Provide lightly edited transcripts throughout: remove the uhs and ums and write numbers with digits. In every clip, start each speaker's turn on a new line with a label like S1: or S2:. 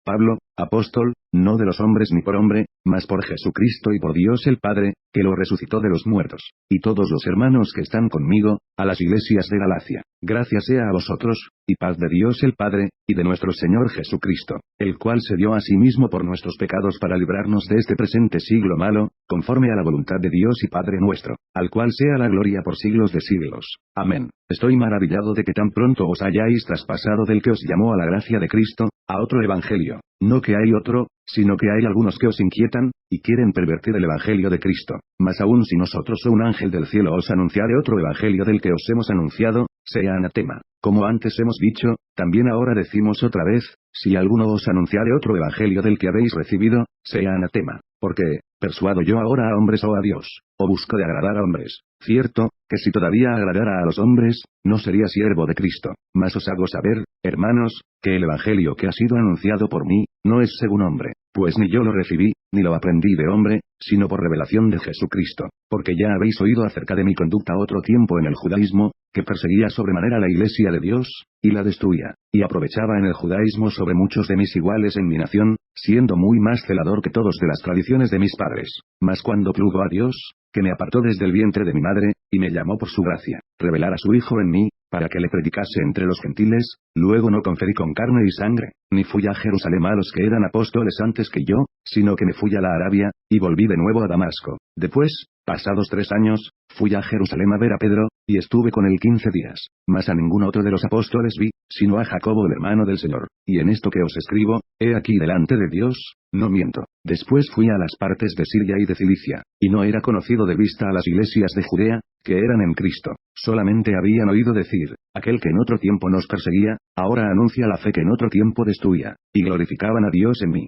S1: Pablo, apóstol, no de los hombres ni por hombre, mas por Jesucristo y por Dios el Padre, que lo resucitó de los muertos, y todos los hermanos que están conmigo, a las iglesias de Galacia. Gracias sea a vosotros, y paz de Dios el Padre, y de nuestro Señor Jesucristo, el cual se dio a sí mismo por nuestros pecados para librarnos de este presente siglo malo, conforme a la voluntad de Dios y Padre nuestro, al cual sea la gloria por siglos de siglos. Amén. Estoy maravillado de que tan pronto os hayáis traspasado del que os llamó a la gracia de Cristo, a otro evangelio. No que hay otro, sino que hay algunos que os inquietan, y quieren pervertir el evangelio de Cristo. Mas aun si nosotros o un ángel del cielo os anunciare otro evangelio del que os hemos anunciado, sea anatema. Como antes hemos dicho, también ahora decimos otra vez, si alguno os anunciare otro evangelio del que habéis recibido, sea anatema. Porque, ¿persuado yo ahora a hombres o a Dios? ¿O busco de agradar a hombres? Cierto, que si todavía agradara a los hombres, no sería siervo de Cristo. Mas os hago saber, hermanos, que el evangelio que ha sido anunciado por mí, no es según hombre, pues ni yo lo recibí, ni lo aprendí de hombre, sino por revelación de Jesucristo. Porque ya habéis oído acerca de mi conducta otro tiempo en el judaísmo, que perseguía sobremanera la iglesia de Dios, y la destruía, y aprovechaba en el judaísmo sobre muchos de mis iguales en mi nación, siendo muy más celador que todos de las tradiciones de mis padres. Mas cuando plugo a Dios, que me apartó desde el vientre de mi madre, y me llamó por su gracia, revelar a su Hijo en mí, para que le predicase entre los gentiles, luego no conferí con carne y sangre, ni fui a Jerusalén a los que eran apóstoles antes que yo, sino que me fui a la Arabia, y volví de nuevo a Damasco. Después, pasados 3 años, fui a Jerusalén a ver a Pedro, y estuve con él 15 días, mas a ningún otro de los apóstoles vi, sino a Jacobo el hermano del Señor. Y en esto que os escribo, he aquí delante de Dios, no miento. Después fui a las partes de Siria y de Cilicia, y no era conocido de vista a las iglesias de Judea, que eran en Cristo. Solamente habían oído decir, aquel que en otro tiempo nos perseguía, ahora anuncia la fe que en otro tiempo destruía, y glorificaban a Dios en mí.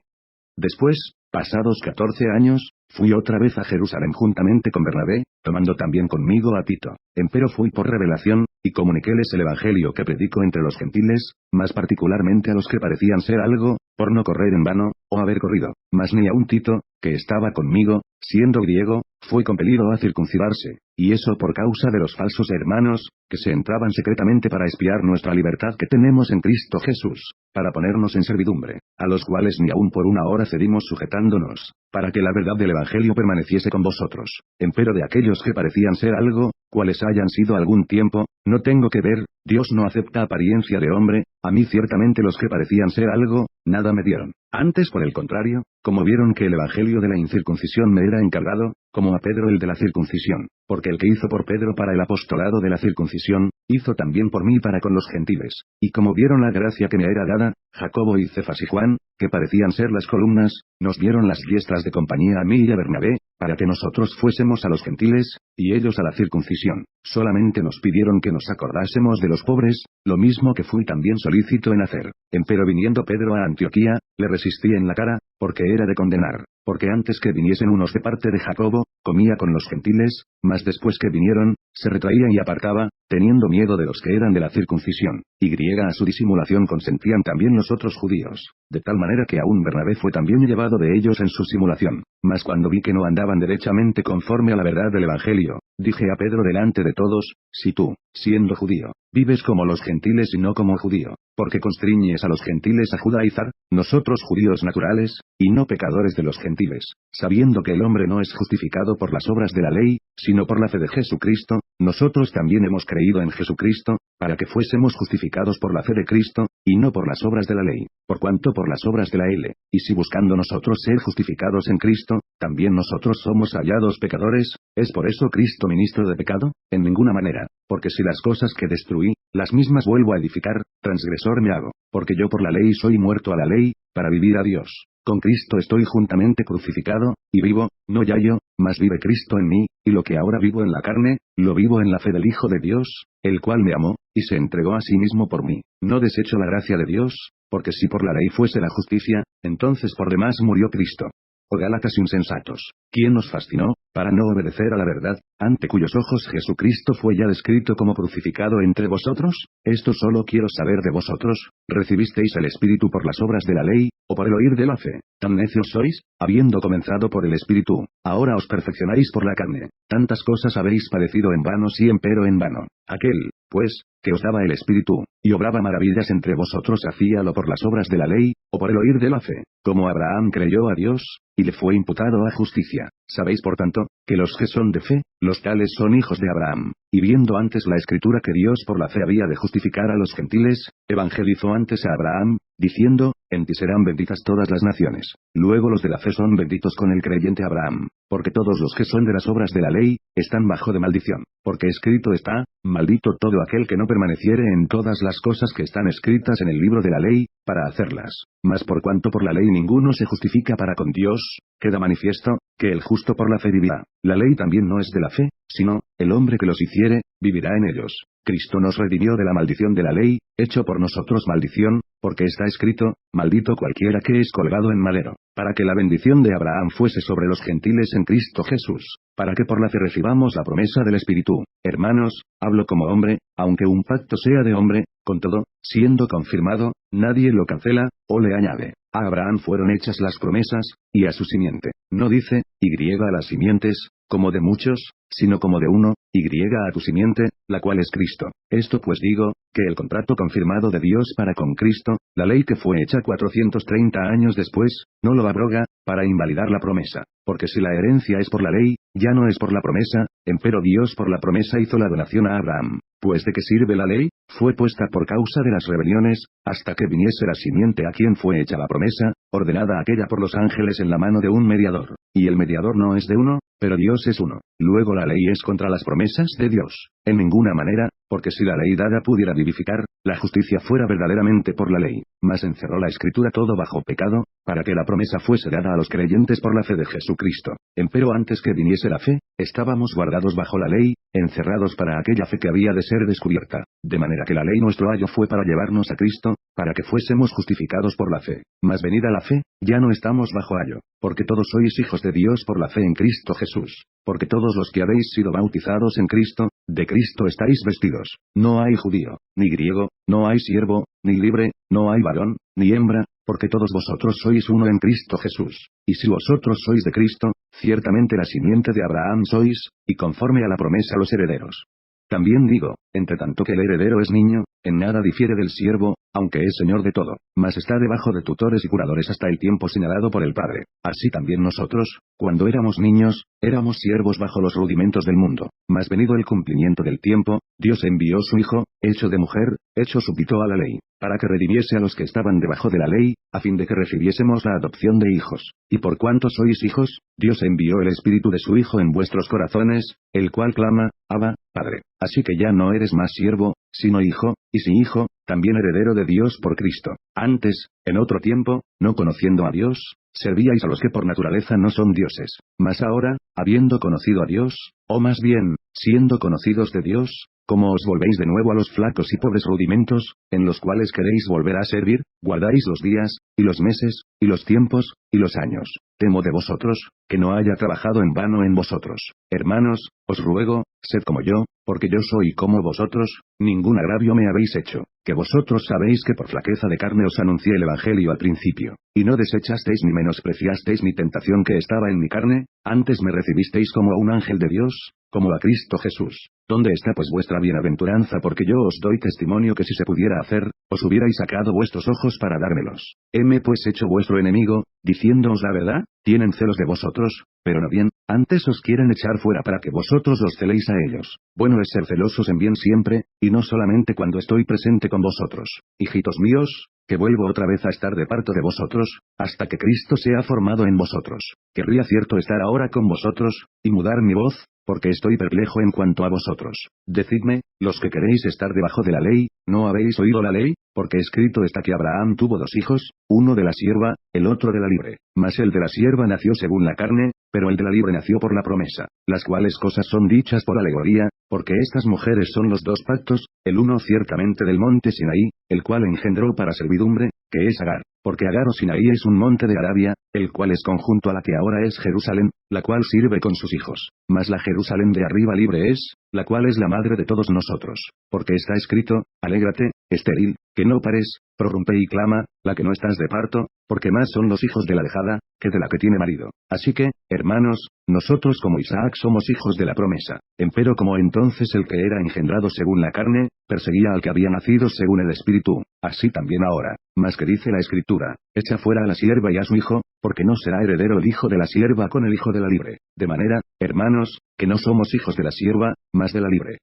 S1: Después, pasados 14 años, fui otra vez a Jerusalén juntamente con Bernabé, tomando también conmigo a Tito. Empero fui por revelación, y comuniquéles el evangelio que predico entre los gentiles, más particularmente a los que parecían ser algo, por no correr en vano, o haber corrido. Mas ni aun Tito, que estaba conmigo, siendo griego, fue compelido a circuncidarse, y eso por causa de los falsos hermanos, que se entraban secretamente para espiar nuestra libertad que tenemos en Cristo Jesús, para ponernos en servidumbre, a los cuales ni aun por una hora cedimos sujetándonos, para que la verdad del evangelio permaneciese con vosotros. Empero de aquellos que parecían ser algo, cuales hayan sido algún tiempo, no tengo que ver, Dios no acepta apariencia de hombre, a mí ciertamente los que parecían ser algo, nada me dieron. Antes por el contrario, como vieron que el evangelio de la incircuncisión me era encargado, como a Pedro el de la circuncisión, porque el que hizo por Pedro para el apostolado de la circuncisión, hizo también por mí para con los gentiles. Y como vieron la gracia que me era dada, Jacobo y Cefas y Juan, que parecían ser las columnas, nos dieron las diestras de compañía a mí y a Bernabé, para que nosotros fuésemos a los gentiles, y ellos a la circuncisión. Solamente nos pidieron que nos acordásemos de los pobres, lo mismo que fui también solícito en hacer. Empero viniendo Pedro a Antioquía, le resistí en la cara, porque era de condenar. Porque antes que viniesen unos de parte de Jacobo, comía con los gentiles, mas después que vinieron, se retraía y apartaba, teniendo miedo de los que eran de la circuncisión, y griega a su disimulación consentían también los otros judíos, de tal manera que aún Bernabé fue también llevado de ellos en su simulación. Mas cuando vi que no andaban derechamente conforme a la verdad del evangelio, dije a Pedro delante de todos, si tú, siendo judío, vives como los gentiles y no como judío, porque constriñes a los gentiles a judaizar, nosotros judíos naturales, y no pecadores de los gentiles, sabiendo que el hombre no es justificado por las obras de la ley, sino por la fe de Jesucristo, nosotros también hemos creído en Jesucristo, para que fuésemos justificados por la fe de Cristo, y no por las obras de la ley, por cuanto por las obras de la ley, y si buscando nosotros ser justificados en Cristo, también nosotros somos hallados pecadores, ¿es por eso Cristo ministro de pecado? En ninguna manera, porque si las cosas que destruí, las mismas vuelvo a edificar, transgresor me hago, porque yo por la ley soy muerto a la ley, para vivir a Dios. Con Cristo estoy juntamente crucificado, y vivo, no ya yo, mas vive Cristo en mí, y lo que ahora vivo en la carne, lo vivo en la fe del Hijo de Dios, el cual me amó, y se entregó a sí mismo por mí. No desecho la gracia de Dios, porque si por la ley fuese la justicia, entonces por demás murió Cristo. Oh Gálatas insensatos, ¿quién os fascinó, para no obedecer a la verdad, ante cuyos ojos Jesucristo fue ya descrito como crucificado entre vosotros? Esto solo quiero saber de vosotros, ¿recibisteis el Espíritu por las obras de la ley, o por el oír de la fe? ¿Tan necios sois? Habiendo comenzado por el Espíritu, ahora os perfeccionáis por la carne. Tantas cosas habéis padecido en vano, sí empero en vano. Aquel, pues, que os daba el Espíritu, y obraba maravillas entre vosotros, hacíalo por las obras de la ley, o por el oír de la fe, como Abraham creyó a Dios, y le fue imputado a justicia. Sabéis por tanto, que los que son de fe, los tales son hijos de Abraham. Y viendo antes la Escritura que Dios por la fe había de justificar a los gentiles, evangelizó antes a Abraham, diciendo, en ti serán benditas todas las naciones. Luego los de la fe son benditos con el creyente Abraham, porque todos los que son de las obras de la ley, están bajo de maldición. Porque escrito está, maldito todo aquel que no permaneciere en todas las cosas que están escritas en el libro de la ley, para hacerlas. Mas por cuanto por la ley ninguno se justifica para con Dios, queda manifiesto, que el justo por la fe vivirá. La ley también no es de la fe, sino, el hombre que los hiciere, vivirá en ellos. Cristo nos redimió de la maldición de la ley, hecho por nosotros maldición, porque está escrito, maldito cualquiera que es colgado en madero, para que la bendición de Abraham fuese sobre los gentiles en Cristo Jesús, para que por la fe recibamos la promesa del Espíritu. Hermanos, hablo como hombre, aunque un pacto sea de hombre, con todo, siendo confirmado, nadie lo cancela, o le añade. A Abraham fueron hechas las promesas, y a su simiente. No dice, y a las simientes, como de muchos, sino como de uno, y a tu simiente, la cual es Cristo. Esto pues digo, que el contrato confirmado de Dios para con Cristo, la ley que fue hecha 430 años después, no lo abroga, para invalidar la promesa. Porque si la herencia es por la ley, ya no es por la promesa, empero Dios por la promesa hizo la donación a Abraham. Pues de qué sirve la ley, fue puesta por causa de las rebeliones, hasta que viniese la simiente a quien fue hecha la promesa, ordenada aquella por los ángeles en la mano de un mediador. Y el mediador no es de uno, pero Dios es uno. Luego la ley es contra las promesas de Dios. En ninguna manera, porque si la ley dada pudiera vivificar, la justicia fuera verdaderamente por la ley. Mas encerró la Escritura todo bajo pecado, para que la promesa fuese dada a los creyentes por la fe de Jesucristo. Empero antes que viniese la fe, estábamos guardados bajo la ley, encerrados para aquella fe que había de ser descubierta. De manera que la ley nuestro ayo fue para llevarnos a Cristo, para que fuésemos justificados por la fe. Mas venida la fe, ya no estamos bajo ayo, porque todos sois hijos de Dios por la fe en Cristo Jesús. Porque todos los que habéis sido bautizados en Cristo, de Cristo estáis vestidos. No hay judío, ni griego, no hay siervo, ni libre, no hay varón, ni hembra, porque todos vosotros sois uno en Cristo Jesús. Y si vosotros sois de Cristo, ciertamente la simiente de Abraham sois, y conforme a la promesa los herederos. También digo, entre tanto que el heredero es niño, en nada difiere del siervo, aunque es señor de todo, mas está debajo de tutores y curadores hasta el tiempo señalado por el Padre. Así también nosotros, cuando éramos niños, éramos siervos bajo los rudimentos del mundo. Mas venido el cumplimiento del tiempo, Dios envió su Hijo, hecho de mujer, hecho súbdito a la ley, para que redimiese a los que estaban debajo de la ley, a fin de que recibiésemos la adopción de hijos. Y por cuanto sois hijos, Dios envió el Espíritu de su Hijo en vuestros corazones, el cual clama, Abba, Padre. Así que ya no eres más siervo, sino hijo, y si hijo, también heredero de Dios por Cristo. Antes, en otro tiempo, no conociendo a Dios, servíais a los que por naturaleza no son dioses. Mas ahora, habiendo conocido a Dios, o más bien, siendo conocidos de Dios, como os volvéis de nuevo a los flacos y pobres rudimentos, en los cuales queréis volver a servir, guardáis los días, y los meses, y los tiempos, y los años. Temo de vosotros, que no haya trabajado en vano en vosotros. Hermanos, os ruego, sed como yo, porque yo soy como vosotros, ningún agravio me habéis hecho, que vosotros sabéis que por flaqueza de carne os anuncié el Evangelio al principio, y no desechasteis ni menospreciasteis mi tentación que estaba en mi carne, antes me recibisteis como a un ángel de Dios, como a Cristo Jesús. ¿Dónde está pues vuestra bienaventuranza? Porque yo os doy testimonio que si se pudiera hacer, os hubierais sacado vuestros ojos para dármelos. Heme pues hecho vuestro enemigo, diciéndoos la verdad, tienen celos de vosotros, pero no bien, antes os quieren echar fuera para que vosotros los celéis a ellos. Bueno es ser celosos en bien siempre, y no solamente cuando estoy presente con vosotros. Hijitos míos, que vuelvo otra vez a estar de parto de vosotros, hasta que Cristo sea formado en vosotros. Querría cierto estar ahora con vosotros, y mudar mi voz, porque estoy perplejo en cuanto a vosotros. Decidme, los que queréis estar debajo de la ley, ¿no habéis oído la ley? Porque escrito está que Abraham tuvo dos hijos, uno de la sierva, el otro de la libre. Mas el de la sierva nació según la carne, pero el de la libre nació por la promesa. Las cuales cosas son dichas por alegoría, porque estas mujeres son los dos pactos, el uno ciertamente del monte Sinaí, el cual engendró para servidumbre, que es Agar. Porque Agar o Sinaí es un monte de Arabia, el cual es conjunto a la que ahora es Jerusalén, la cual sirve con sus hijos. Mas la Jerusalén de arriba libre es, la cual es la madre de todos nosotros. Porque está escrito, alégrate, estéril, que no pares, prorrumpe y clama, la que no estás de parto, porque más son los hijos de la dejada, que de la que tiene marido. Así que, hermanos, nosotros como Isaac somos hijos de la promesa. Empero como entonces el que era engendrado según la carne, perseguía al que había nacido según el Espíritu, así también ahora. Mas que dice la Escritura, echa fuera a la sierva y a su hijo, porque no será heredero el hijo de la sierva con el hijo de la libre. De manera, hermanos, que no somos hijos de la sierva, mas de la libre.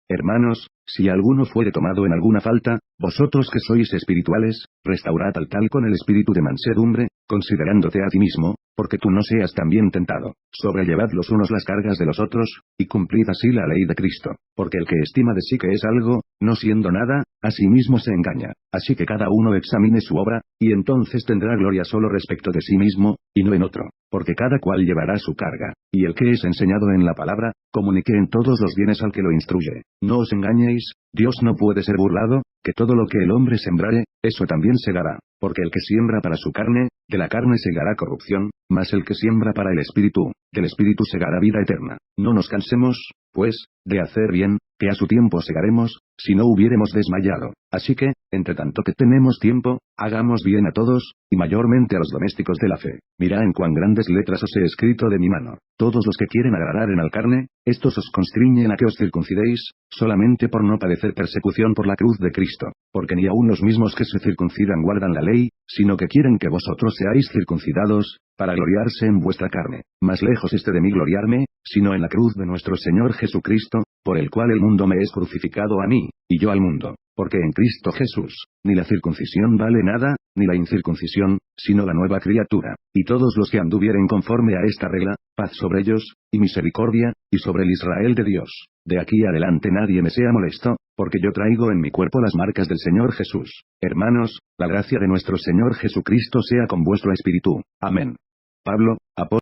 S1: Hermanos, si alguno fuere tomado en alguna falta, vosotros que sois espirituales, restaurad al tal con el espíritu de mansedumbre, considerándote a ti mismo, porque tú no seas también tentado. Sobrellevad los unos las cargas de los otros, y cumplid así la ley de Cristo. Porque el que estima de sí que es algo, no siendo nada, a sí mismo se engaña. Así que cada uno examine su obra, y entonces tendrá gloria solo respecto de sí mismo, y no en otro. Porque cada cual llevará su carga. Y el que es enseñado en la palabra, comunique en todos los bienes al que lo instruye. No os engañéis, Dios no puede ser burlado, que todo lo que el hombre sembrare, eso también segará. Porque el que siembra para su carne, de la carne segará corrupción, mas el que siembra para el Espíritu, del Espíritu segará vida eterna. No nos cansemos, pues, de hacer bien, que a su tiempo segaremos, si no hubiéremos desmayado. Así que, entre tanto que tenemos tiempo, hagamos bien a todos, y mayormente a los domésticos de la fe. Mirad en cuán grandes letras os he escrito de mi mano. Todos los que quieren agradar en al carne, estos os constriñen a que os circuncidéis, solamente por no padecer persecución por la cruz de Cristo. Porque ni aun los mismos que se circuncidan guardan la ley, sino que quieren que vosotros seáis circuncidados, para gloriarse en vuestra carne. Más lejos esté de mí gloriarme, sino en la cruz de nuestro Señor Jesucristo, por el cual el mundo me es crucificado a mí, y yo al mundo. Porque en Cristo Jesús, ni la circuncisión vale nada, ni la incircuncisión, sino la nueva criatura. Y todos los que anduvieren conforme a esta regla, paz sobre ellos, y misericordia, y sobre el Israel de Dios. De aquí adelante nadie me sea molesto, porque yo traigo en mi cuerpo las marcas del Señor Jesús. Hermanos, la gracia de nuestro Señor Jesucristo sea con vuestro espíritu. Amén. Pablo, apóstol.